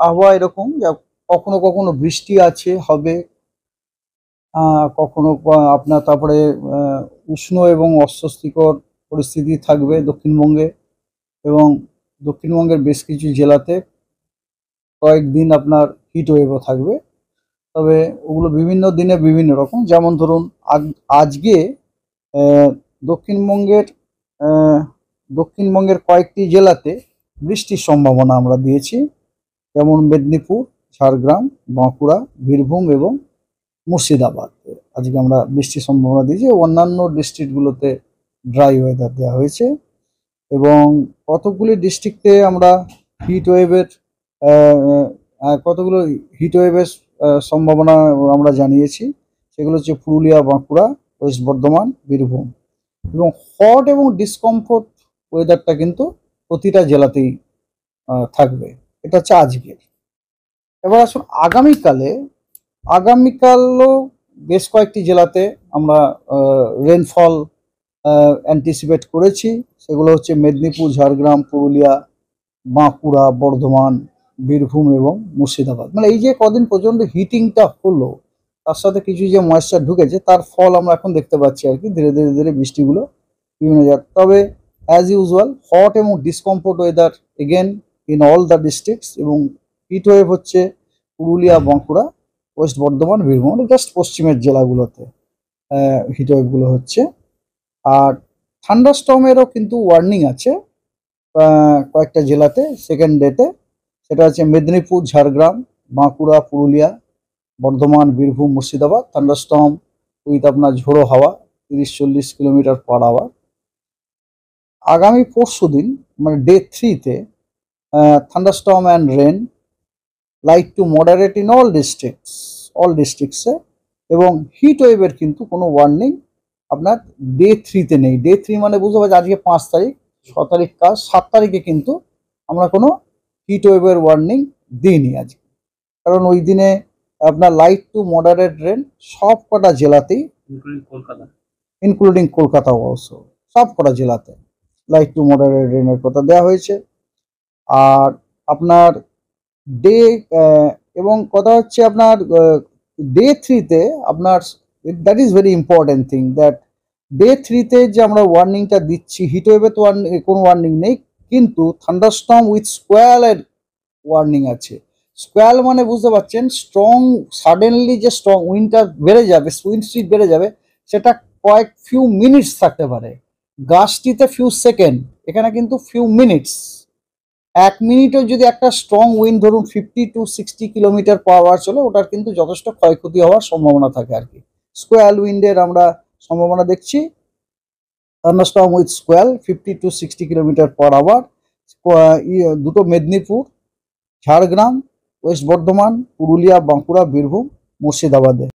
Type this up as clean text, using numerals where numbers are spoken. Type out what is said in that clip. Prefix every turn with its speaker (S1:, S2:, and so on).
S1: আবহাওয়া এরকম যে কখনো কখনো বৃষ্টি আছে, হবে, কখনো আপনার তারপরে উষ্ণ এবং অস্বস্তিকর পরিস্থিতি থাকবে দক্ষিণবঙ্গে, এবং দক্ষিণবঙ্গের বেশ কিছু জেলাতে কয়েকদিন আপনার হিট ওয়েভও থাকবে। তবে ওগুলো বিভিন্ন দিনে বিভিন্ন রকম। যেমন ধরুন আজকে আহ, দক্ষিণবঙ্গের আহ, দক্ষিণবঙ্গের কয়েকটি জেলাতে বৃষ্টির সম্ভাবনা আমরা দিয়েছি, যেমন মেদিনীপুর, ঝাড়গ্রাম, বাঁকুড়া, বীরভূম এবং মুর্শিদাবাদ। আজকে আমরা বৃষ্টির সম্ভাবনা দিয়েছি। অন্যান্য ডিস্ট্রিক্টগুলোতে ড্রাই ওয়েদার দেওয়া হয়েছে, এবং কতগুলি ডিস্ট্রিক্টে আমরা হিট ওয়েভের কতগুলো হিট ওয়েভের সম্ভাবনা আমরা জানিয়েছি। সেগুলো হচ্ছে পুরুলিয়া, বাঁকুড়া, ওয়েস্ট বর্ধমান, বীরভূম। এবং হট এবং ডিসকমফোর্ট ওয়েদারটা কিন্তু প্রতিটা জেলাতেই থাকবে। এটা হচ্ছে আজকের। এবার আসুন আগামীকালও বেশ কয়েকটি জেলাতে আমরা রেনফল অ্যান্টিসিপেট করেছি। সেগুলো হচ্ছে মেদিনীপুর, ঝাড়গ্রাম, পুরুলিয়া, বাঁকুড়া, বর্ধমান, বীরভূম এবং মুর্শিদাবাদ। মানে এই যে কদিন পর্যন্ত হিটিংটা হলো, তার সাথে কিছু যে ময়েশ্চার ঢুকেছে, তার ফল আমরা এখন দেখতে পাচ্ছি আর কি। ধীরে ধীরে ধীরে বৃষ্টিগুলো বিভিন্ন জায়গা। তবে অ্যাজ ইউজুয়াল হট এবং discomfort weather again in all the districts, এবং হিট ওয়েভ হচ্ছে পুরুলিয়া, বাঁকুড়া, ওয়েস্ট বর্ধমান, বীরভূম, জাস্ট পশ্চিমের জেলাগুলোতে হিট ওয়েভগুলো হচ্ছে। আর থান্ডারস্টর্মেরও কিন্তু ওয়ার্নিং আছে কয়েকটা জেলাতে সেকেন্ড ডেতে। সেটা হচ্ছে মেদিনীপুর, ঝাড়গ্রাম, বাঁকুড়া, পুরুলিয়া, বর্ধমান, বীরভূম, মুর্শিদাবাদ। থান্ডারস্টর্ম উইথ আপনার ঝোড়ো হাওয়া 30-40 কিলোমিটার পার আওয়ার। আগামী পরশু দিন মানে ডে 3-তে thunderstorm and rain light to moderate in all ডিস্ট্রিক্টসে। এবং হিট ওয়েভের কিন্তু কোনো ওয়ার্নিং আপনার ডে 3-তে নেই। ডে 3 মানে বুঝতে পারছি আজকে 5 তারিখ, 6 তারিখ কাজ, 7 তারিখে কিন্তু আমরা কোনো হিট ওয়েভের ওয়ার্নিং দিইনি আজকে। কারণ ওই দিনে আপনার লাইট টু মডারেট রেন সব কটা জেলাতেই, ইনক্লুডিং কলকাতা অবশ্য, সব কটা জেলাতে লাইট টু মডারেট রেনের কথা দেওয়া হয়েছে। আর আপনার ডে এবং কথা হচ্ছে আপনার ডে 3-তে আপনার, that is very important thing, that day 3-তে যে আমরা ওয়ার্নিংটা দিচ্ছি, হিট ওয়েভে তো কোনো ওয়ার্নিং নেই, কিন্তু থান্ডারস্টর্ম উইথ স্কোয়ালের ওয়ার্নিং আছে। স্কোয়াল মানে বুঝতে পারছেন, স্ট্রং সাডেনলি যে স্ট্রং উইন্ডটা বেড়ে যাবে, উইন্ড স্পিড বেড়ে যাবে, সেটা ফিউ মিনিটস থাকতে পারে। গাছটিতে ফিউ সেকেন্ড, এখানে কিন্তু ফিউ মিনিটস। 1 মিনিটেও যদি একটা স্ট্রং উইন্ড ধরুন 50-60 কিলোমিটার পার আওয়ার চলে, ওটার কিন্তু যথেষ্ট ক্ষয়ক্ষতি হওয়ার সম্ভাবনা থাকে আর কি। স্কোয়াল উইন্ডের আমরা সম্ভাবনা দেখছি। Thunderstorm with squall 50-60 kilometre per hour. দুটো মেদিনীপুর, ঝাড়গ্রাম, ওয়েস্ট বর্ধমান, পুরুলিয়া, বাঁকুড়া, বীরভূম, মুর্শিদাবাদে।